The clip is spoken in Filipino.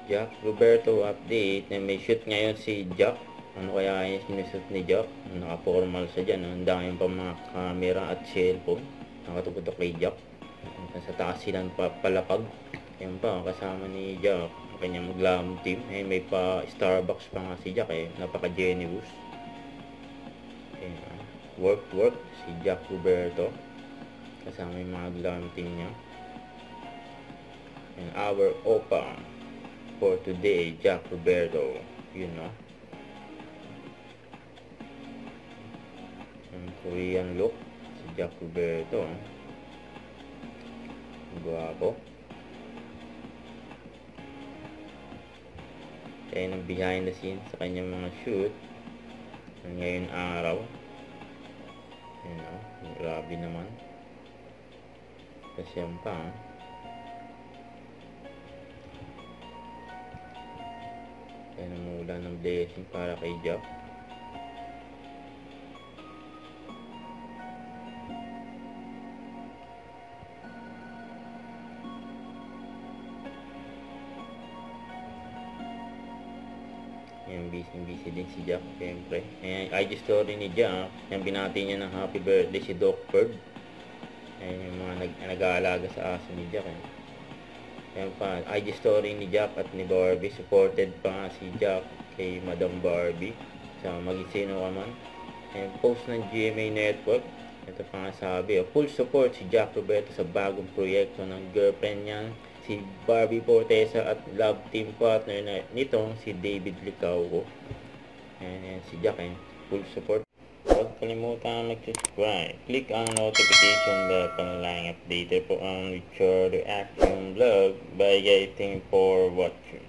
Jack Roberto update na may shoot ngayon si Jack. Ano kaya yung sinushoot ni Jack? Naka-formal siya dyan. Ang dami pa mga camera at cellphone. Nakatutok kay Jack. Sa taas silang palapag. Yan pa, kasama ni Jack. Ang kanyang maglamong team. Eh, may pa Starbucks pa nga si Jack eh. Napaka-generous. Work si Jack Roberto. Kasama yung mga glamong team niya. And our Opa for today, Jack Roberto, yun no. Ang Korean look, si Jack Roberto. Guwapo. Kaya ng behind the scenes sa kanyang mga shoot ngayon araw. Yun no, grabe naman. Kasi yan pa kaya namula ng blessing para kay Jack. Yan, busy din si Jack siyempre. Ayan, IG story ni Jack. Yan, binati niya ng happy birthday si Doc Bird. Ayan yung mga nag-aalaga sa aso ni Jack eh. Ayan pa, IG story ni Jack at ni Barbie. Supported pa nga si Jack kay Madam Barbie. So, maging sino ka man. Ayan, post ng GMA Network. Ito pa nga sabi, full support si Jack Roberto sa bagong proyekto ng girlfriend niya, si Barbie Fortesa at love team partner na nitong si David Licauco. Ayan, si Jack eh, full support. Huwag kalimutan mag-subscribe. Click ang notification bell para lang updated po ang Richard Reaction Vlog. Bye guys, thank you for watching.